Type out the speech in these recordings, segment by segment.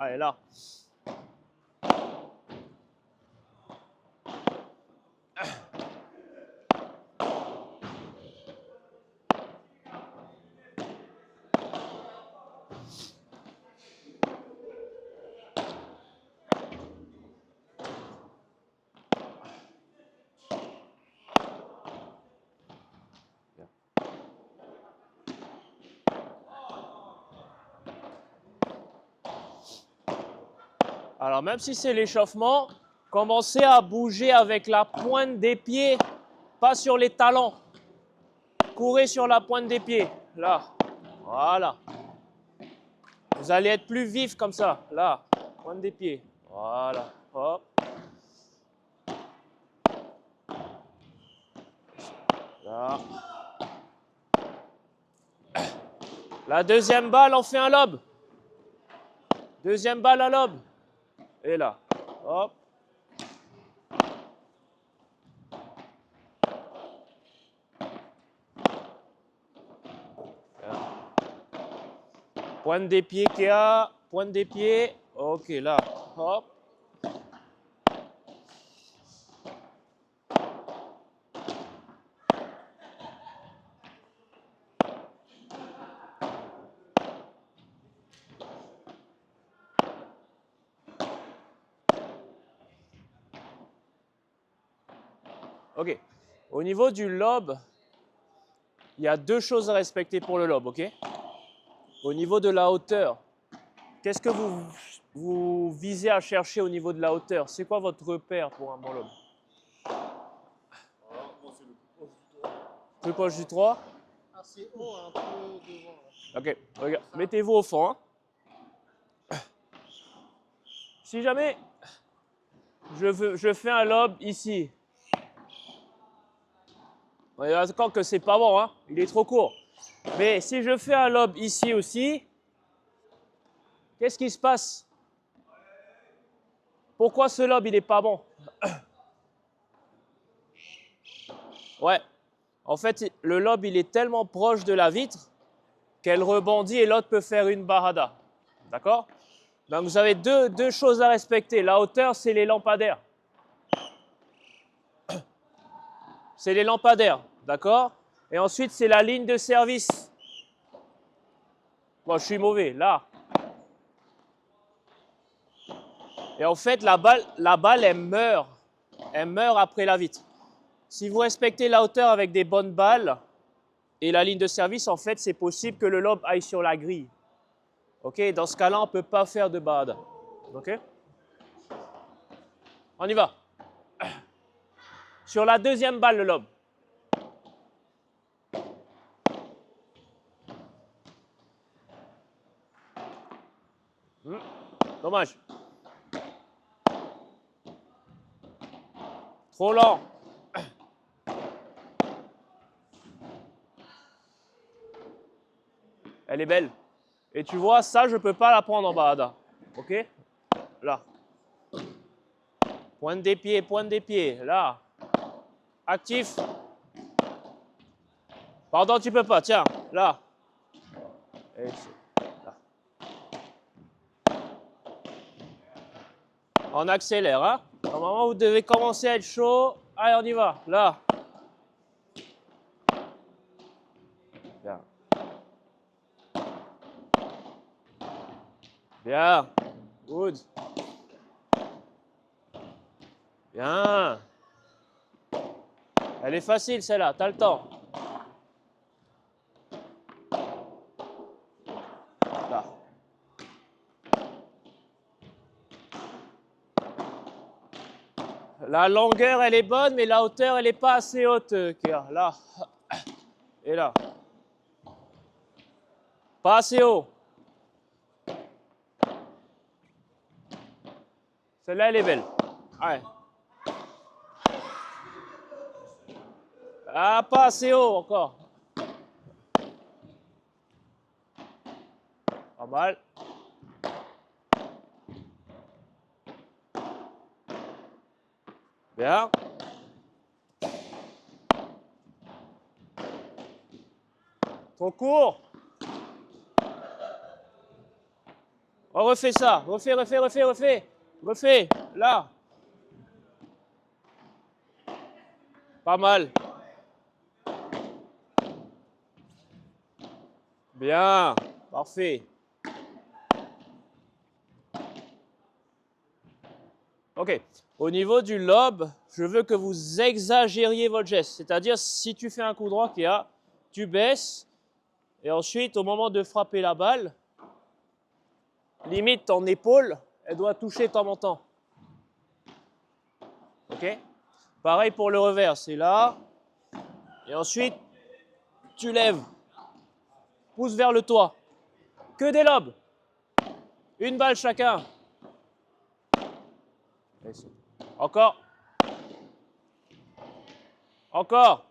Allez, là. Alors, même si c'est l'échauffement, commencez à bouger avec la pointe des pieds, pas sur les talons. Courez sur la pointe des pieds, là. Voilà. Vous allez être plus vif comme ça, là. Pointe des pieds. Voilà. Hop. Là. La deuxième balle, on fait un lob. Deuxième balle à lob. Et là. Hop. Pointe des pieds, Kéa. Pointe des pieds. Ok, là. Hop. Ok. Au niveau du lob, il y a deux choses à respecter pour le lob, ok? Au niveau de la hauteur, qu'est-ce que vous visez à chercher au niveau de la hauteur? C'est quoi votre repère pour un bon lob? Moi, c'est le plus proche du 3. Plus proche du 3? Assez haut, un peu devant. Là. Ok, regarde. Mettez-vous au fond. Hein. Si jamais je fais un lob ici, on est d'accord que c'est pas bon, hein? Il est trop court. Mais si je fais un lob ici aussi, qu'est-ce qui se passe? Pourquoi ce lob, il n'est pas bon? Ouais. En fait, le lob, il est tellement proche de la vitre qu'elle rebondit et l'autre peut faire une barada. D'accord? Donc, vous avez deux choses à respecter. La hauteur, c'est les lampadaires. C'est les lampadaires. D'accord? Et ensuite, c'est la ligne de service. Bon, je suis mauvais. Là. Et en fait, la balle, elle meurt. Elle meurt après la vitre. Si vous respectez la hauteur avec des bonnes balles et la ligne de service, en fait, c'est possible que le lob aille sur la grille. OK? Dans ce cas-là, on ne peut pas faire de barada. OK? On y va. Sur la deuxième balle, le lob. Dommage. Trop lent. Elle est belle. Et tu vois, ça, je ne peux pas la prendre en barada. OK? Là. Pointe des pieds, pointe des pieds. Là. Actif. Pardon, tu peux pas. Tiens, là. Et là. On accélère, hein? Normalement, vous devez commencer à être chaud. Allez, on y va. Là. Bien. Bien. Good. Bien. Elle est facile, celle-là. T'as le temps. Là. La longueur, elle est bonne, mais la hauteur, elle n'est pas assez haute. Là. Et là. Pas assez haut. Celle-là, elle est belle. Ouais. Ah, pas assez haut encore. Pas mal. Bien. Trop court. On refait ça. Refais, refais, refais, refais. Refais. Là. Pas mal. Bien. Parfait. OK. Au niveau du lob, je veux que vous exagériez votre geste. C'est-à-dire, si tu fais un coup droit, Kéa, tu baisses. Et ensuite, au moment de frapper la balle, limite ton épaule, elle doit toucher ton menton. OK? Pareil pour le revers, c'est là. Et ensuite, tu lèves. Pousse vers le toit. Que des lobes. Une balle chacun. Encore. Encore.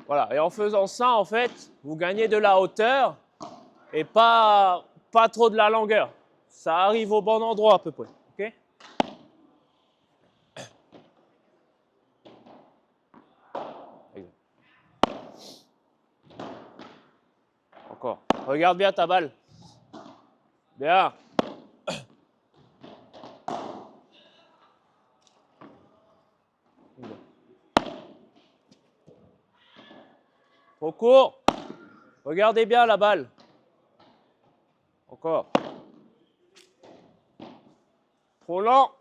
Voilà. Et en faisant ça, en fait, vous gagnez de la hauteur et pas trop de la longueur. Ça arrive au bon endroit à peu près. OK? Encore. Regarde bien ta balle. Bien. Trop court. Regardez bien la balle. Encore. Trop lent.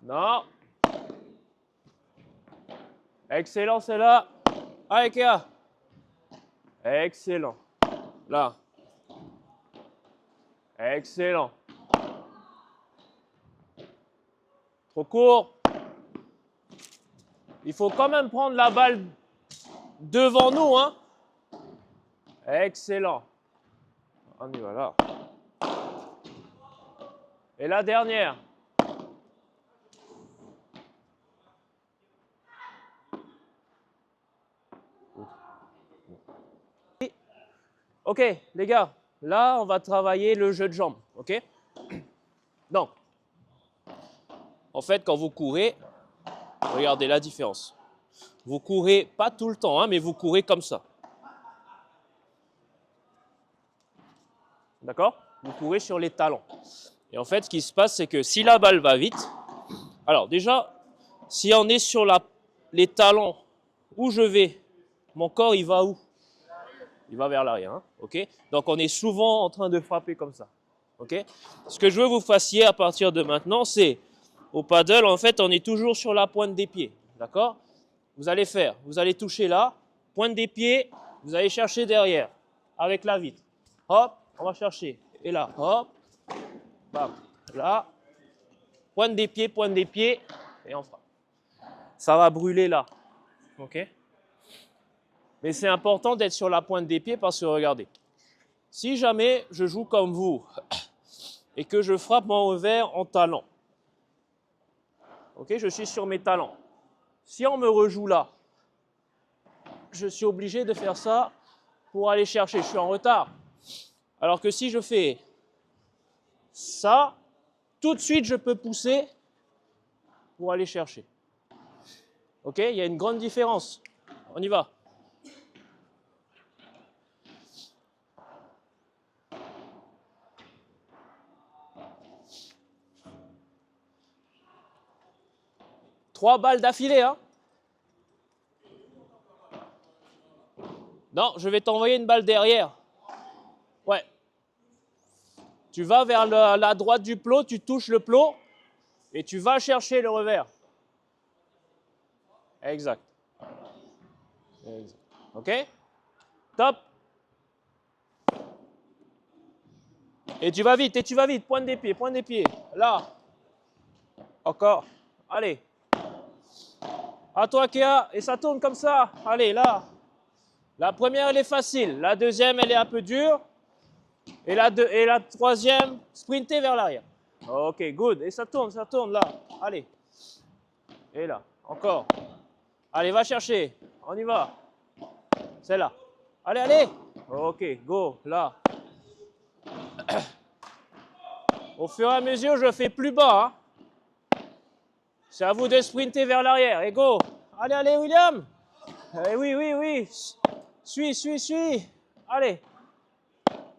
Non. Excellent, c'est là. Allez, Kéa. Excellent. Là. Excellent. Trop court. Il faut quand même prendre la balle devant nous, hein. Excellent. On y va là. Et la dernière. Ok, les gars, là, on va travailler le jeu de jambes, ok? Donc, en fait, quand vous courez, regardez la différence. Vous courez pas tout le temps, hein, mais vous courez comme ça. D'accord? Vous courez sur les talons. Et en fait, ce qui se passe, c'est que si la balle va vite, alors déjà, si on est sur les talons, où je vais, mon corps, il va où? Il va vers l'arrière, hein, ok? Donc, on est souvent en train de frapper comme ça, ok? Ce que je veux que vous fassiez à partir de maintenant, c'est, au paddle, en fait, on est toujours sur la pointe des pieds, d'accord? Vous allez toucher là, pointe des pieds, vous allez chercher derrière, avec la vitre. Hop, on va chercher. Et là, hop, bam, là, pointe des pieds, et on frappe. Ça va brûler là, ok? Mais c'est important d'être sur la pointe des pieds parce que regardez, si jamais je joue comme vous et que je frappe mon revers en talon, ok, je suis sur mes talons. Si on me rejoue là, je suis obligé de faire ça pour aller chercher, je suis en retard. Alors que si je fais ça, tout de suite je peux pousser pour aller chercher. Ok, il y a une grande différence. On y va. Trois balles d'affilée, hein? Non, je vais t'envoyer une balle derrière. Ouais. Tu vas vers la droite du plot, tu touches le plot et tu vas chercher le revers. Exact. Ok? Top. Et tu vas vite, pointe des pieds. Là. Encore. Allez. À toi, Kéa. Et ça tourne comme ça. Allez, là. La première, elle est facile. La deuxième, elle est un peu dure. Et la troisième, sprintez vers l'arrière. Ok, good. Et ça tourne là. Allez. Et là. Encore. Allez, va chercher. On y va. C'est là. Allez, allez. Ok, go. Là. Au fur et à mesure, je fais plus bas. Hein. C'est à vous de sprinter vers l'arrière. Et go. Allez, allez, William. Eh oui. Suis, suis, suis. Allez.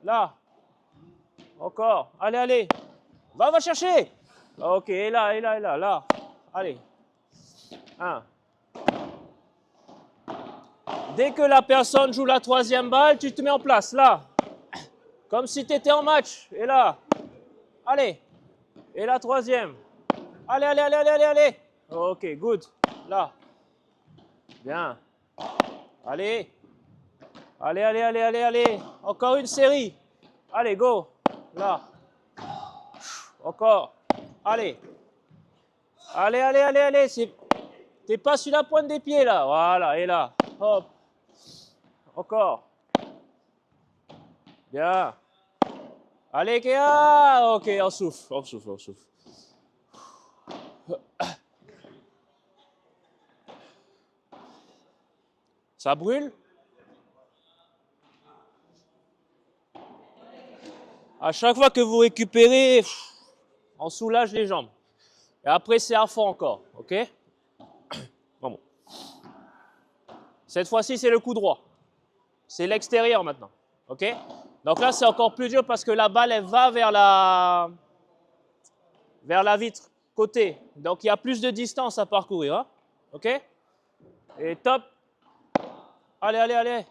Là. Encore. Allez, allez. Va, va chercher. Ok, et là, et là, et là, là. Allez. 1. Dès que la personne joue la troisième balle, tu te mets en place, là. Comme si tu étais en match. Et là. Allez. Et la troisième. Allez, allez, allez, allez, allez, allez. Ok, good. Là. Bien. Allez. Allez, allez, allez, allez, allez. Encore une série. Allez, go. Là. Encore. Allez. Allez, allez, allez, allez. T'es pas sur la pointe des pieds, là. Voilà, et là. Hop. Encore. Bien. Allez, Kéa. Ok, on souffle, on souffle, on souffle. Ça brûle? À chaque fois que vous récupérez, on soulage les jambes. Et après, c'est à fond encore, ok? Bon. Cette fois-ci, c'est le coup droit. C'est l'extérieur maintenant, ok? Donc là, c'est encore plus dur parce que la balle, elle va vers la vitre côté. Donc, il y a plus de distance à parcourir, hein? Ok? Et top. Allez, allez, allez.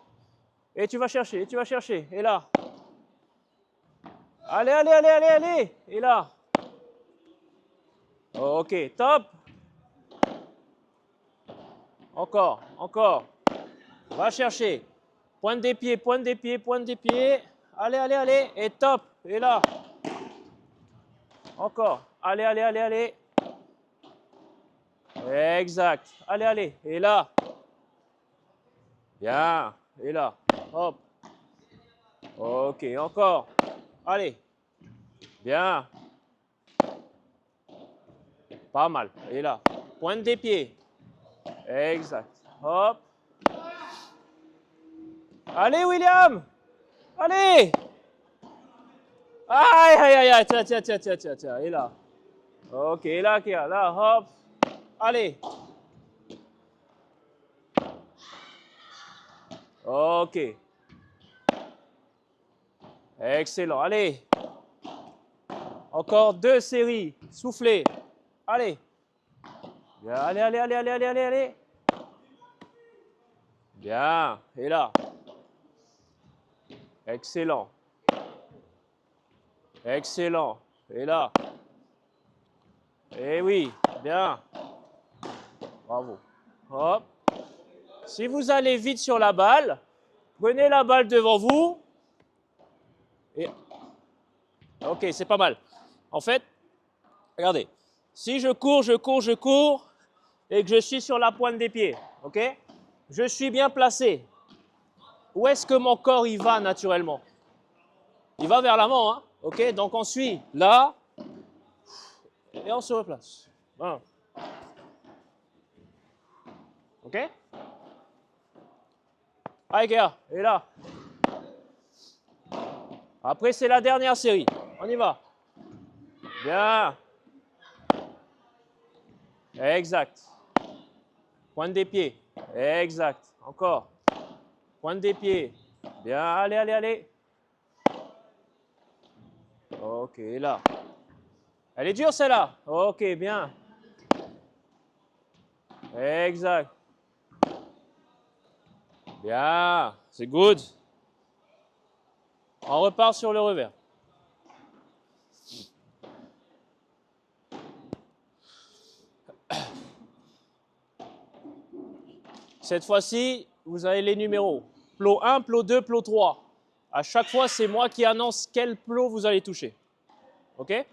Et tu vas chercher, et tu vas chercher. Et là. Allez, allez, allez, allez, allez. Et là. Ok, top. Encore, encore. Va chercher. Pointe des pieds, pointe des pieds, pointe des pieds. Allez, allez, allez. Et top. Et là. Encore. Allez, allez, allez, allez. Exact. Allez, allez. Et là. Bien. Et là. Hop. Ok, encore. Allez. Bien. Pas mal. Et là. Pointe des pieds. Exact. Hop. Allez, William. Allez. Aïe, aïe, aïe, aïe. Tiens, tiens, tiens, tiens, tiens, tiens. Et là. Ok, et là, Kia. Là, hop. Allez. Ok. Excellent. Allez. Encore 2 séries. Soufflez. Allez. Bien. Allez, allez, allez, allez, allez, allez, allez. Bien. Et là. Excellent. Excellent. Et là. Eh oui. Bien. Bravo. Hop. Si vous allez vite sur la balle, prenez la balle devant vous. Et... Ok, c'est pas mal. En fait, regardez. Si je cours, je cours, je cours, et que je suis sur la pointe des pieds, ok? Je suis bien placé. Où est-ce que mon corps il va naturellement? Il va vers l'avant, hein? Ok? Donc on suit là, et on se replace. Voilà. Ok? Allez, gars, et là. Après, c'est la dernière série. On y va. Bien. Exact. Pointe des pieds. Exact. Encore. Pointe des pieds. Bien. Allez, allez, allez. Ok, là. Elle est dure, celle-là. Ok, bien. Exact. Bien. C'est good. On repart sur le revers. Cette fois-ci, vous avez les numéros. Plot 1, plot 2, plot 3. À chaque fois, c'est moi qui annonce quel plot vous allez toucher. OK?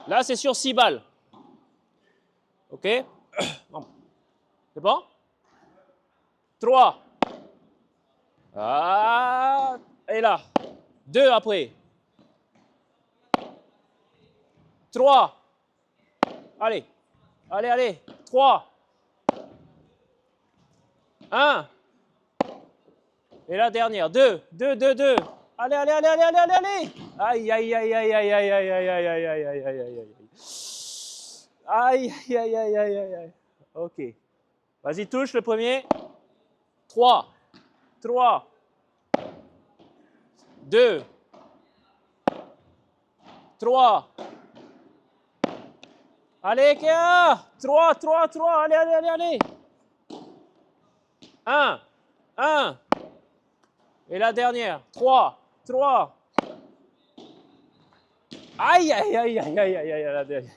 Là, c'est sur 6 balles. OK? C'est bon? 3. Ah, et là. 2 après. 3. Allez. Allez, allez. 3. 1. Et la dernière. 2. 2, 2, 2. Allez, allez, allez, allez, allez, allez, allez. Aïe, aïe, aïe, aïe, aïe, aïe, aïe, aïe, aïe, aïe, aïe, aïe, aïe, aïe, aïe. Aïe, aïe, aïe, aïe, aïe, aïe, aïe. OK. Vas-y, touche le premier. 3. 3. 2. 3. Allez, Kéa. 3, 3, 3. Allez, allez, allez, allez. 1. 1. Et la dernière. 3. 3. Aïe, aïe, aïe, aïe, aïe, aïe, aïe, la dernière.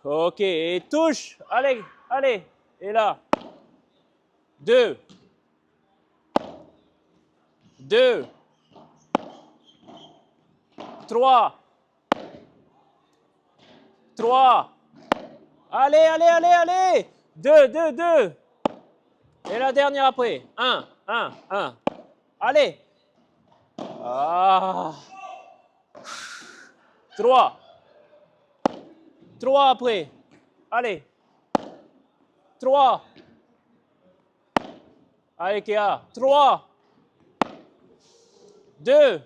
Ok, et touche. Allez, allez. Et là. 2. 2. 3. 3. Allez, allez, allez, allez. 2, 2, 2. Et la dernière après. 1, 1, 1. Allez. Ah. 3. 3 après. Allez. 3. Allez, Kéa. 3. 2.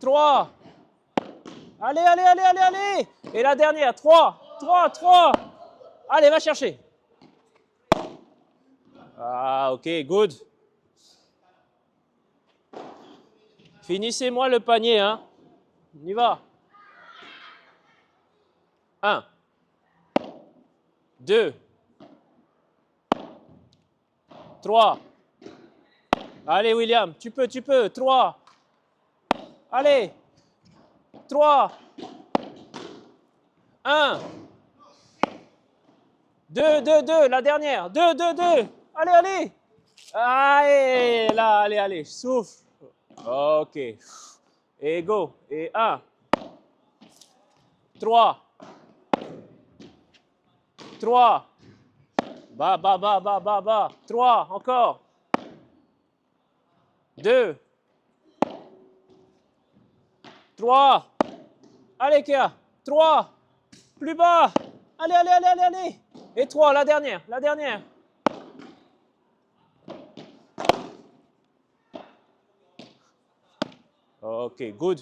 3. Allez, allez, allez, allez, allez. Et la dernière. 3. 3, 3. Allez, va chercher. Ah, ok, good. Finissez-moi le panier, hein. On y va. 1. 2. 3. Allez, William, tu peux, tu peux. 3. Allez. 3. 1. 2, 2, 2. La dernière. 2, 2, 2. Allez, allez. Allez, là, allez, allez. Souffle. Ok. Et go. Et 1. 3. 3. Bas, bas, bas, bas, bas, bas. 3. Encore. 2. 3. Allez, Kéa. 3. Plus bas. Allez, allez, allez, allez, allez. Et 3, la dernière, la dernière. Ok, good.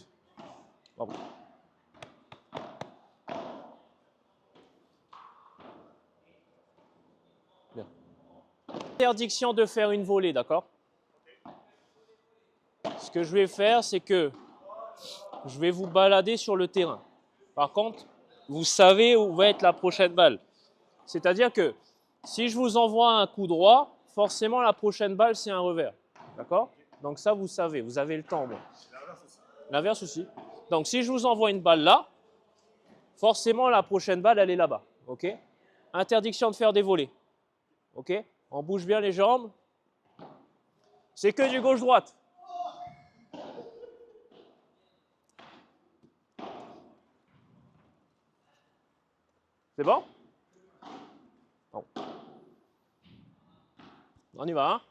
Bon. Bien. Interdiction de faire une volée, d'accord? Ce que je vais faire, c'est que je vais vous balader sur le terrain. Par contre, vous savez où va être la prochaine balle. C'est-à-dire que si je vous envoie un coup droit, forcément la prochaine balle, c'est un revers. D'accord? Donc ça, vous savez, vous avez le temps. Bon. L'inverse aussi. Donc si je vous envoie une balle là, forcément la prochaine balle, elle est là-bas. Ok? Interdiction de faire des volées. Ok? On bouge bien les jambes. C'est que du gauche-droite. C'est bon? Bon. On y va. Hein?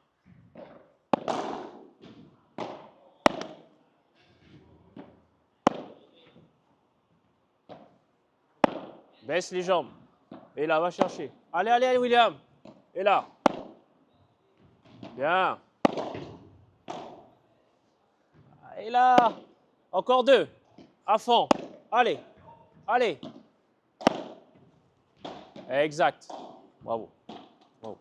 Baisse les jambes. Et là, va chercher. Allez, allez, allez, William. Et là. Bien. Et là. Encore 2. À fond. Allez. Allez. Exact. Bravo. Bravo.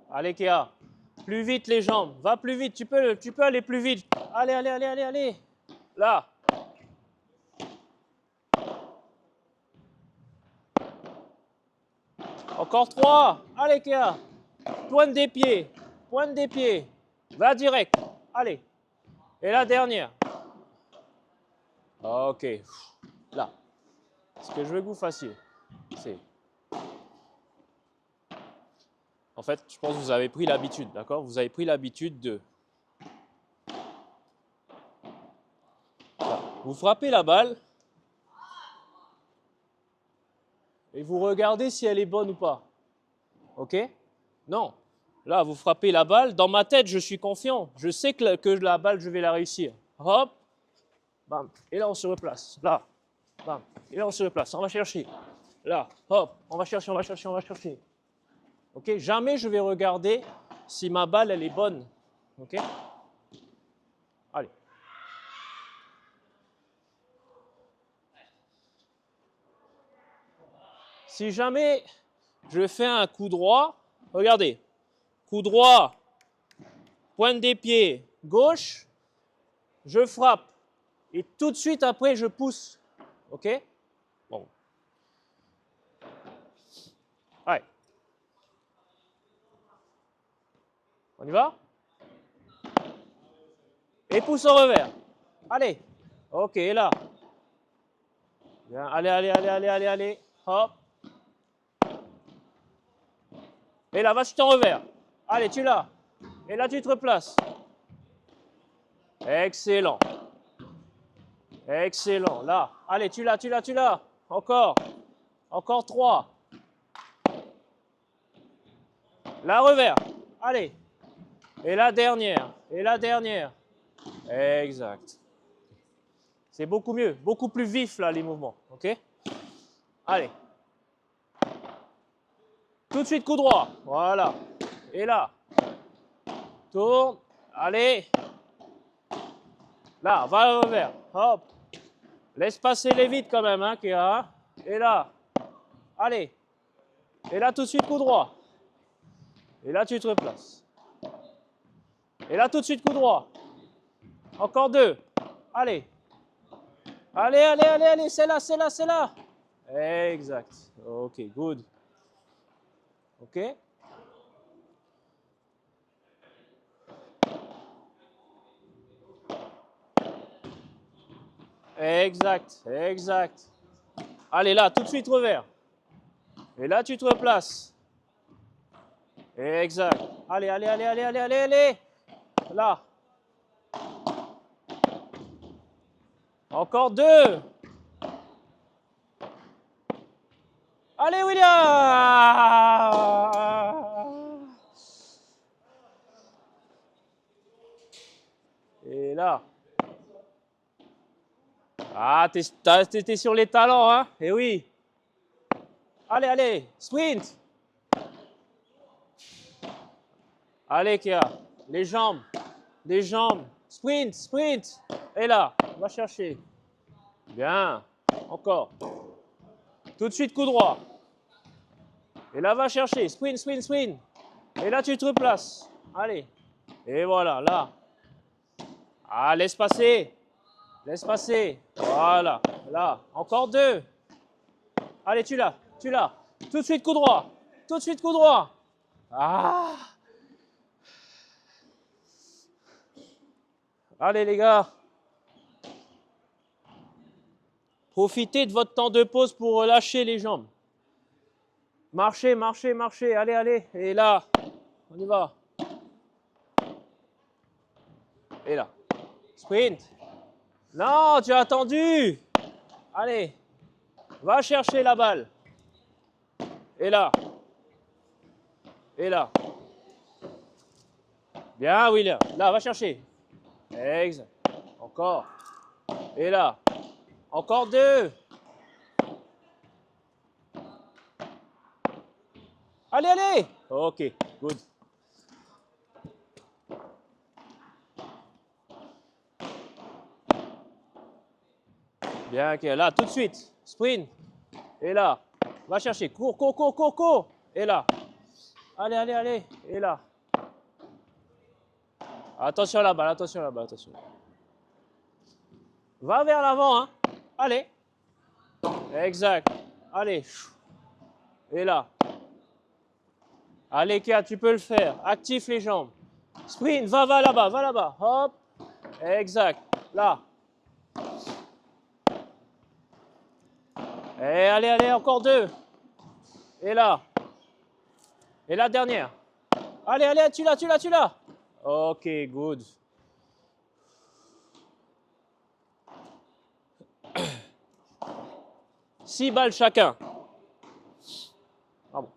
Allez, Kéa. Plus vite les jambes. Va plus vite. Tu peux aller plus vite. Allez, allez, allez, allez, allez. Là. Encore 3. Allez, Kéa. Pointe des pieds. Pointe des pieds. Va direct. Allez. Et la dernière. Ok. Là. Ce que je veux que vous fassiez, c'est... En fait, je pense que vous avez pris l'habitude, d'accord? Vous avez pris l'habitude de... Là. Vous frappez la balle et vous regardez si elle est bonne ou pas. Ok? Non. Là, vous frappez la balle. Dans ma tête, je suis confiant. Je sais que la balle, je vais la réussir. Hop. Bam. Et là, on se replace. Là. Bam. Et là, on se replace. On va chercher. Là. Hop. On va chercher, on va chercher, on va chercher. Ok, jamais je vais regarder si ma balle elle est bonne. Ok. Allez. Si jamais je fais un coup droit, regardez, coup droit, pointe des pieds gauche, je frappe et tout de suite après je pousse. Ok. Bon. Allez. On y va? Et pousse en revers. Allez. Ok, là. Bien. Allez, allez, allez, allez, allez, allez. Hop. Et là, va sur ton revers. Allez, tu l'as. Et là, tu te replaces. Excellent. Excellent. Là. Allez, tu l'as, tu l'as, tu l'as. Encore. Encore 3. La revers. Allez. Et la dernière. Et la dernière. Exact. C'est beaucoup mieux. Beaucoup plus vif, là, les mouvements. OK? Allez. Tout de suite, coup droit. Voilà. Et là. Tourne. Allez. Là, va au revers. Hop. Laisse passer les vides quand même, hein, Kéa. Et là. Allez. Et là, tout de suite, coup droit. Et là, tu te replaces. Et là, tout de suite, coup droit. Encore 2. Allez. Allez, allez, allez, allez. C'est là, c'est là, c'est là. Exact. OK, good. OK? Exact, exact. Allez, là, tout de suite, revers. Et là, tu te replaces. Exact. Allez, allez, allez, allez, allez, allez, allez. Là. Encore 2. Allez, William. Et là. Ah, t'es sur les talents, hein? Eh oui. Allez, allez, sprint. Allez, Kéa. Les jambes. Les jambes. Sprint, sprint. Et là, va chercher. Bien. Encore. Tout de suite, coup droit. Et là, va chercher. Sprint, sprint, sprint. Et là, tu te replaces. Allez. Et voilà, là. Ah, laisse passer. Laisse passer. Voilà. Là. Encore 2. Allez, tu l'as. Tu l'as. Tout de suite, coup droit. Tout de suite, coup droit. Ah. Allez, les gars. Profitez de votre temps de pause pour relâcher les jambes. Marchez, marchez, marchez. Allez, allez. Et là. On y va. Et là. Sprint. Non, tu as attendu. Allez. Va chercher la balle. Et là. Et là. Bien, William. Là, va chercher. Exact. Encore. Et là. Encore 2. Allez, allez. OK, good. Bien, OK. Là, tout de suite. Sprint. Et là. Va chercher. Cours, cours, cours, cours, cours. Et là. Allez, allez, allez. Et là. Attention là-bas, attention là-bas, attention. Va vers l'avant, hein. Allez. Exact. Allez. Et là. Allez, Kia, tu peux le faire. Active les jambes. Sprint, va là-bas, va là-bas. Hop. Exact. Là. Et allez, allez, encore 2. Et là. Et la dernière. Allez, allez, tu l'as, tu l'as, tu l'as. OK, good. Six balles chacun. Ah bon.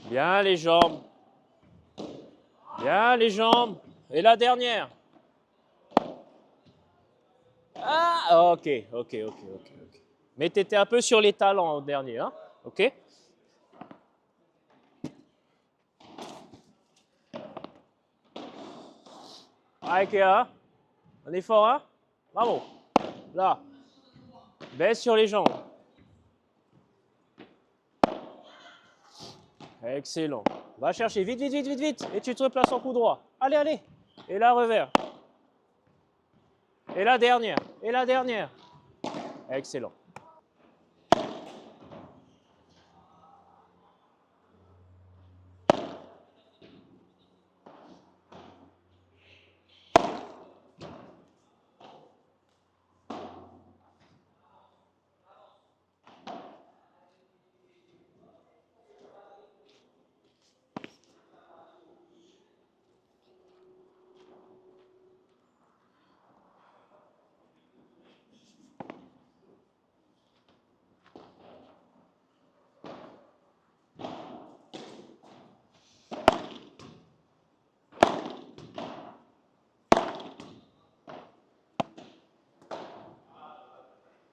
Bien les jambes. Bien les jambes. Et la dernière. Ah, Ok, ok, ok, ok, ok. Mais tu étais un peu sur les talents au dernier, hein? Ok? Allez, Kéa. Un effort, hein? Bravo. Là. Baisse sur les jambes. Excellent. Va chercher, vite, vite, vite, vite, vite. Et tu te replaces en coup droit. Allez, allez. Et là, revers. Et la dernière. Et la dernière. Excellent.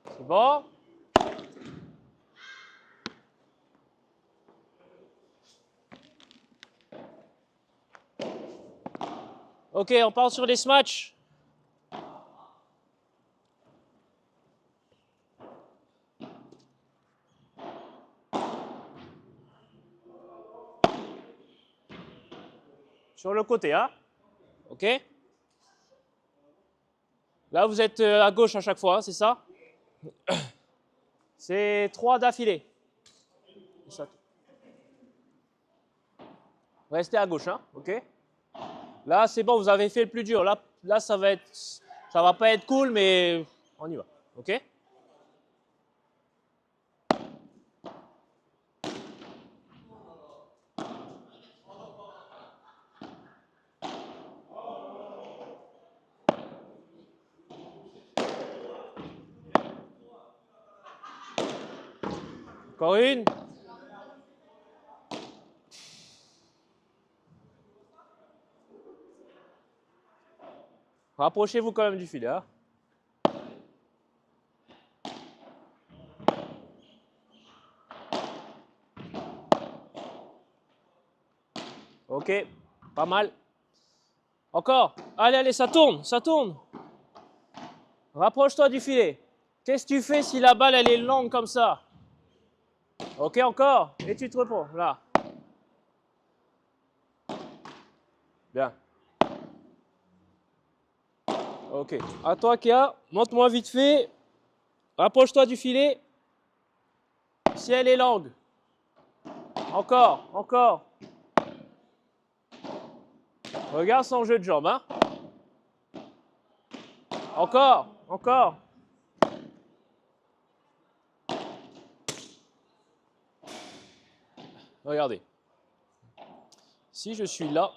C'est bon? Ok, on part sur les smatchs. Sur le côté, hein? Ok? Là, vous êtes à gauche à chaque fois, hein, c'est ça? C'est 3 d'affilée. Restez à gauche, hein? Ok? Là, c'est bon, vous avez fait le plus dur. Là, ça va pas être cool, mais on y va. Ok? Encore une. Rapprochez-vous quand même du filet, hein? Ok, pas mal. Encore. Allez, allez, ça tourne, ça tourne. Rapproche-toi du filet. Qu'est-ce que tu fais si la balle, elle est longue comme ça? Ok, encore. Et tu te reprends, là. Bien. Ok. À toi, Kéa. Montre-moi vite fait. Rapproche-toi du filet. Si elle est longue. Encore, encore. Regarde son jeu de jambes, hein. Encore, encore. Regardez. Si je suis là.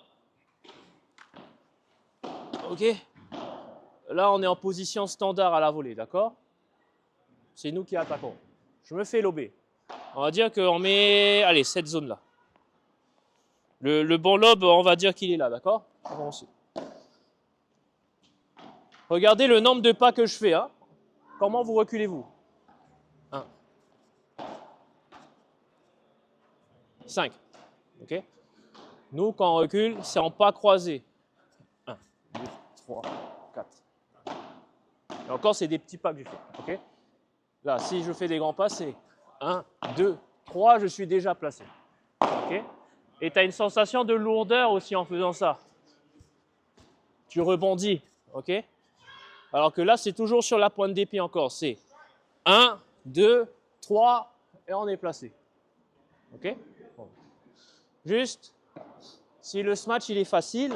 Ok. Là, on est en position standard à la volée, d'accord? C'est nous qui attaquons. Je me fais lober. On va dire qu'on met, allez, cette zone-là. Le bon lobe, on va dire qu'il est là, d'accord? Avancez. Regardez le nombre de pas que je fais, hein? Comment vous reculez-vous? 1, 5. Ok? Nous, quand on recule, c'est en pas croisés. 1, 2, 3, 4. Et encore, c'est des petits pas que je fais. Ok? Là, si je fais des grands pas, c'est 1, 2, 3, je suis déjà placé. Ok? Et tu as une sensation de lourdeur aussi en faisant ça. Tu rebondis. Ok? Alors que là, c'est toujours sur la pointe des pieds encore. C'est 1, 2, 3 et on est placé. Ok? Bon. Juste, si le smash il est facile,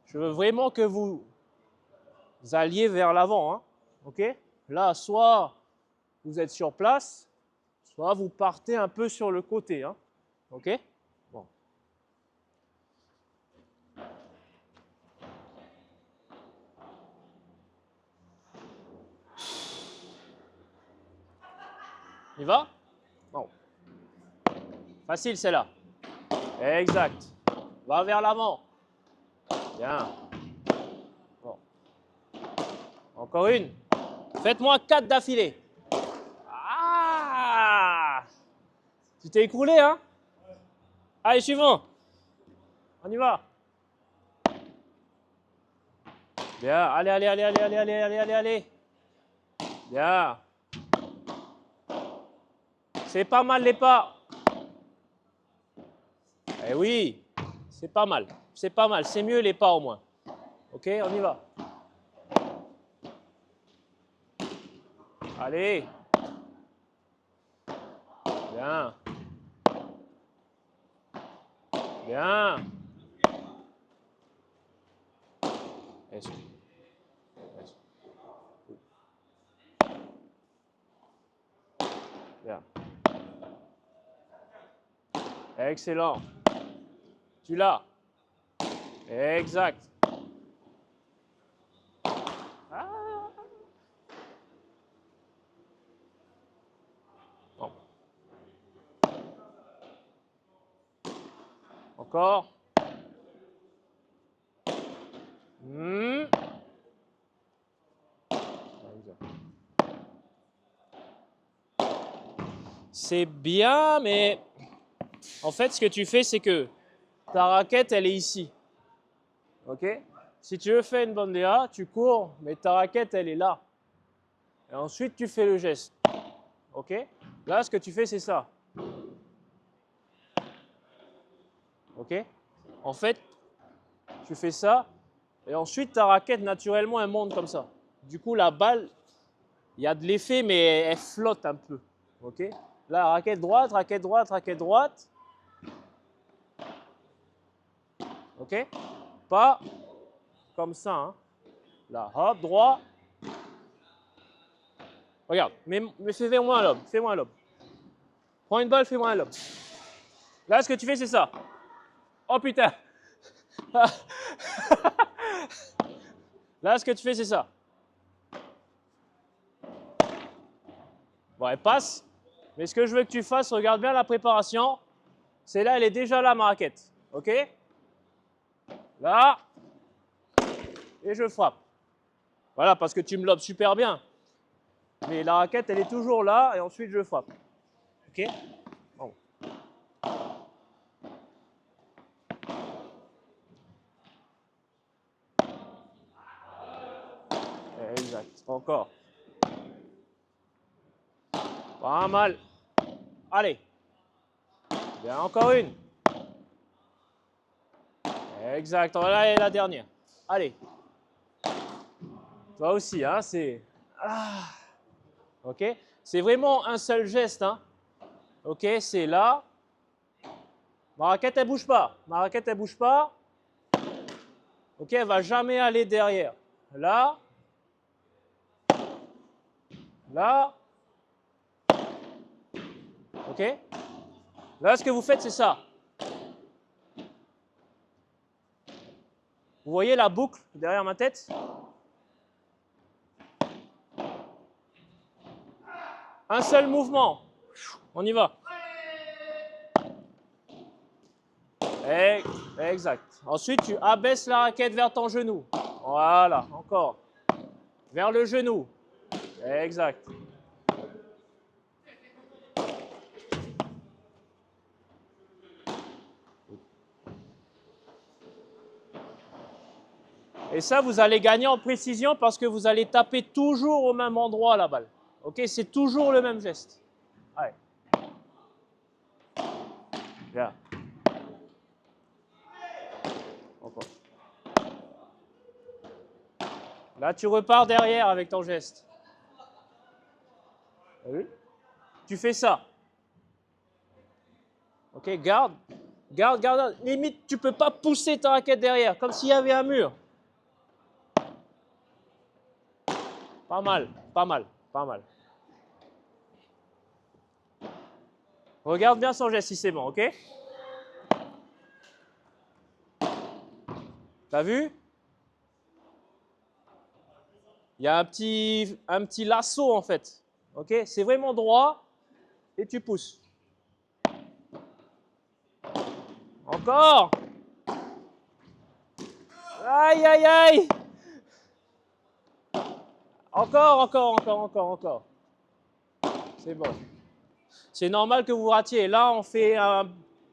je veux vraiment que vous alliez vers l'avant. Hein? Ok? Là, soit vous êtes sur place, soit vous partez un peu sur le côté. Hein? Ok? Bon. Il va? Bon. Facile, c'est là. Exact. Va vers l'avant. Bien. Bon. Encore une. Faites-moi 4 d'affilée. Ah! Tu t'es écroulé, hein? Allez, suivant. On y va. Bien. Allez, allez, allez, allez, allez, allez, allez, allez, allez. Bien. C'est pas mal les pas. Eh oui, c'est pas mal. C'est pas mal. C'est mieux les pas au moins. Ok, on y va. Allez. Bien. Bien. Bien. Excellent. Tu l'as. Exact. Ah. Bon. Encore. C'est bien, mais en fait, ce que tu fais, c'est que ta raquette, elle est ici. Ok? Si tu veux faire une bandéa, tu cours, mais ta raquette, elle est là. Et ensuite, tu fais le geste. Ok? Là, ce que tu fais, c'est ça. Ok? En fait, tu fais ça, et ensuite, ta raquette, naturellement, elle monte comme ça. Du coup, la balle, il y a de l'effet, mais elle flotte un peu. Ok? Là, raquette droite, raquette droite, raquette droite. Ok? Pas comme ça. Hein. Là, hop, droit. Regarde, mais fais-moi un lob. Fais-moi un lob. Prends une balle, fais-moi un lob. Là, ce que tu fais, c'est ça. Oh putain. Là, ce que tu fais, c'est ça. Bon, elle passe. Mais ce que je veux que tu fasses, regarde bien la préparation. C'est là, elle est déjà là, ma raquette. OK? Là. Et je frappe. Voilà, parce que tu me lobes super bien. Mais la raquette, elle est toujours là, et ensuite, je frappe. OK? Bon. Exact. Encore. Pas mal. Allez. Bien, encore une. Exact. Là est la dernière. Allez. Toi aussi, hein, c'est... Ah. OK? C'est vraiment un seul geste, hein. OK, c'est là. Ma raquette, elle bouge pas. Ma raquette, elle bouge pas. OK, elle va jamais aller derrière. Là. Là. OK? Là, ce que vous faites, c'est ça. Vous voyez la boucle derrière ma tête? Un seul mouvement. On y va. Exact. Ensuite, tu abaisses la raquette vers ton genou. Voilà, encore. Vers le genou. Exact. Et ça, vous allez gagner en précision parce que vous allez taper toujours au même endroit la balle. Ok, c'est toujours le même geste. Allez. Bien. Encore. Là, tu repars derrière avec ton geste. Oui. Tu fais ça. Ok, garde. Garde, garde. Limite, tu ne peux pas pousser ta raquette derrière, comme s'il y avait un mur. Pas mal, pas mal, pas mal. Regarde bien son geste si c'est bon, ok? T'as vu? Il y a un petit lasso en fait. Ok? C'est vraiment droit et tu pousses. Encore! Aïe, aïe, aïe! Encore. C'est bon. C'est normal que vous ratiez. Là,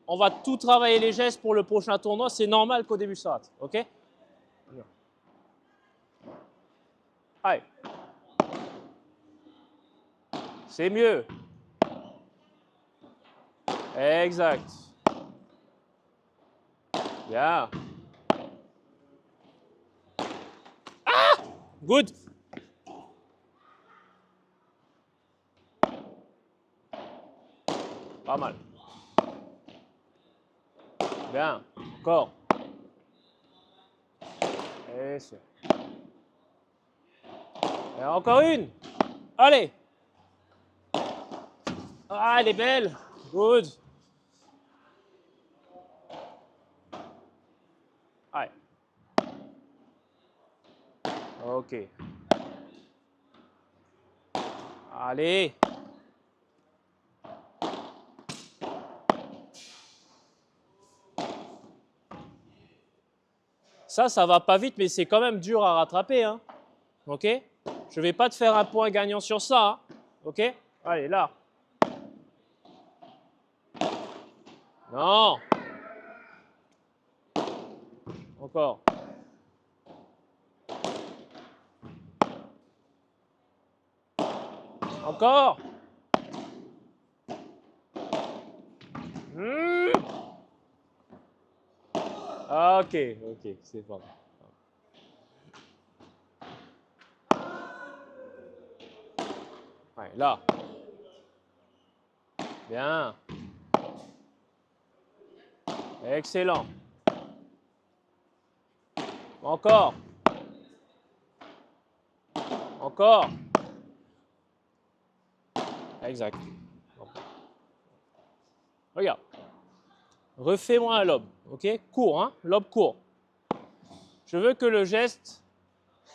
on va tout travailler les gestes pour le prochain tournoi. C'est normal qu'au début, ça rate. OK? Allez. C'est mieux. Exact. Bien. Ah! Good. Pas mal. Bien. Encore. Et encore une. Allez. Ah, elle est belle. Good. Allez. OK. Allez. Ça va pas vite, mais c'est quand même dur à rattraper. Hein. OK? Je ne vais pas te faire un point gagnant sur ça. Hein. OK? Allez, là. Non. Encore. Encore. OK, c'est bon. Ouais, là. Bien. Excellent. Encore. Encore. Exact. Regarde. Refais-moi un lobe. OK? Court, hein? Lobe court. Je veux que le geste...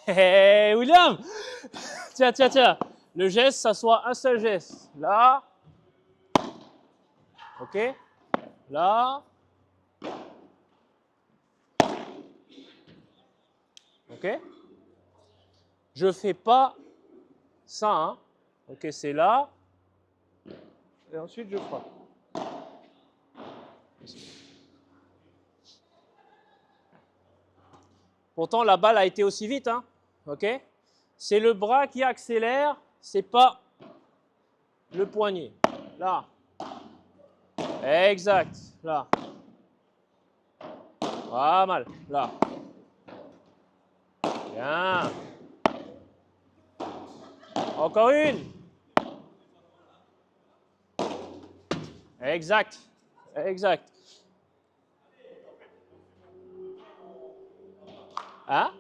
Hey, William! Tiens. Le geste, ça soit un seul geste. Là. OK? Là. OK? Je ne fais pas ça. Hein? OK, c'est là. Et ensuite, je frappe. Pourtant, la balle a été aussi vite. Hein? OK? C'est le bras qui accélère, c'est pas le poignet. Là. Exact. Là. Pas mal. Là. Bien. Encore une. Exact. Hein?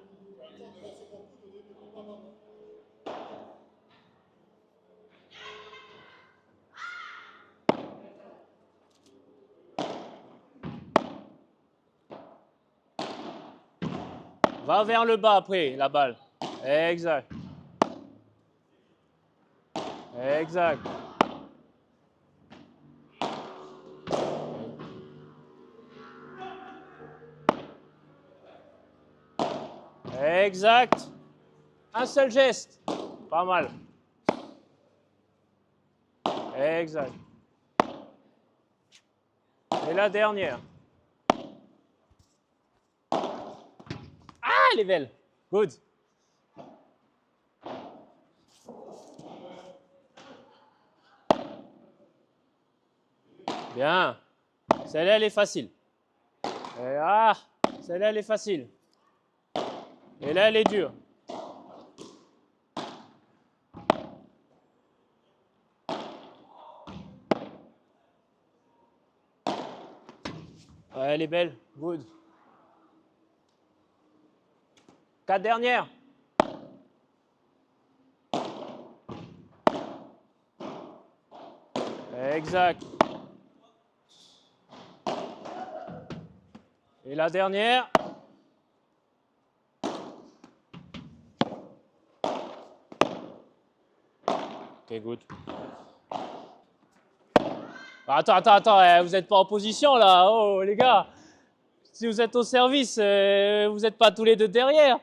Va vers le bas après, la balle. Exact. Exact. Exact. Un seul geste. Pas mal. Exact. Et la dernière. Ah, elle est belle. Good. Bien. Celle-là, elle est facile. Et celle-là, elle est facile. Et là, elle est dure. Ouais, elle est belle. Good. 4 dernières. Exact. Et la dernière. Ok, good. Attends, vous n'êtes pas en position là, oh les gars. Si vous êtes au service, vous n'êtes pas tous les deux derrière.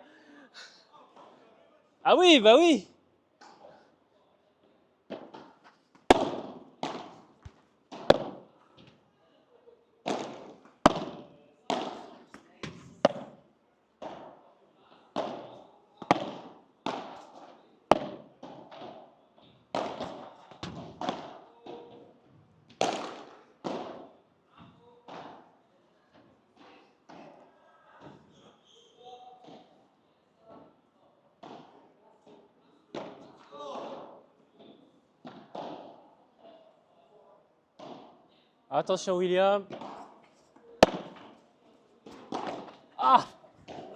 Ah oui, bah oui. Attention, William. Ah!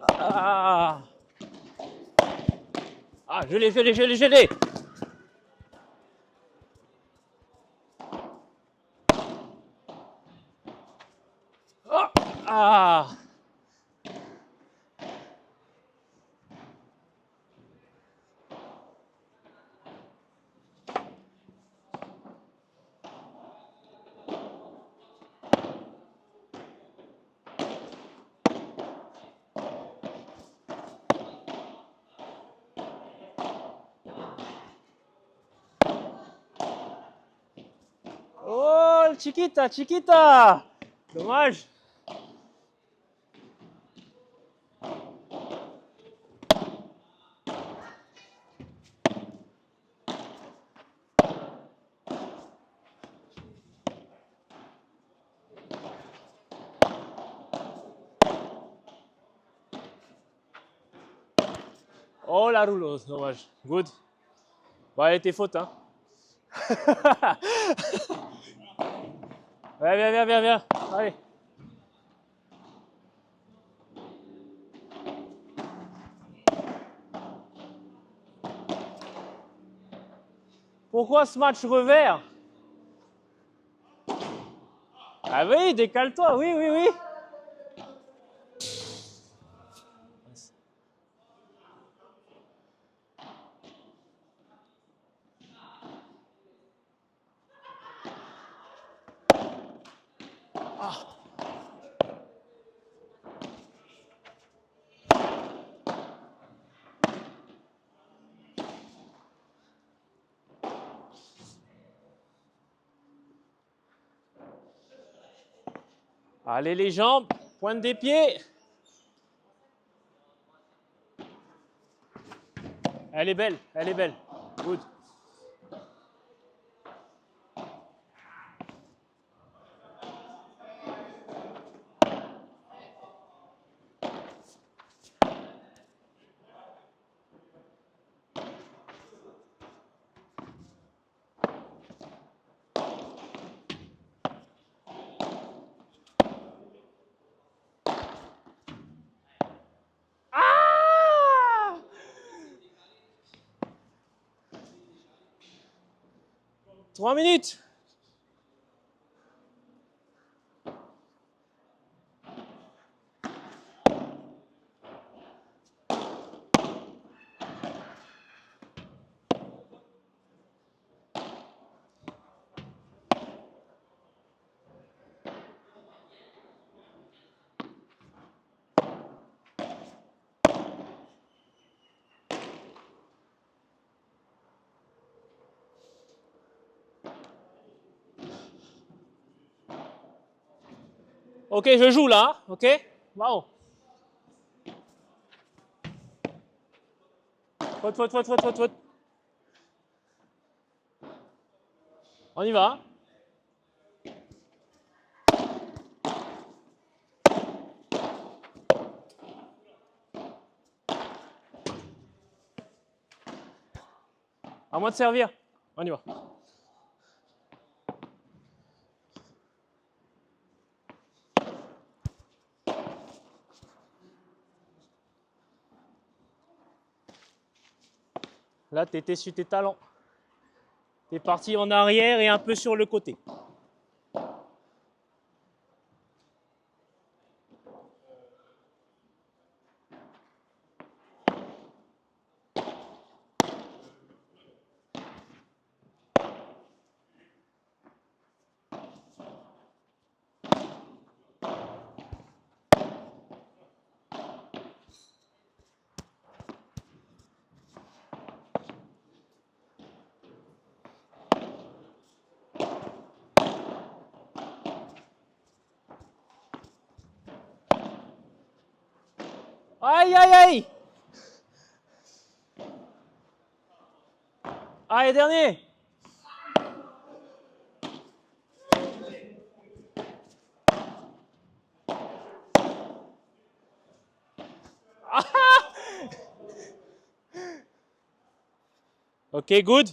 Ah! Ah, je l'ai. Ah! Ah! Oh, Chiquita! Dommage. Oh, la rouleuse, dommage. Good. Bah, elle était faute, hein. Ouais, viens. Allez. Pourquoi ce match revers? Ah oui, décale-toi, oui. Allez les jambes, pointe des pieds. Elle est belle. Good. Ah! 3 minutes. Ok, je joue là, hein, ok? Wow. Faute. On y va. À moi de servir. On y va. Là, tu étais sur tes talons. Tu es parti en arrière et un peu sur le côté. Aïe! Allez, dernier. Ok, good.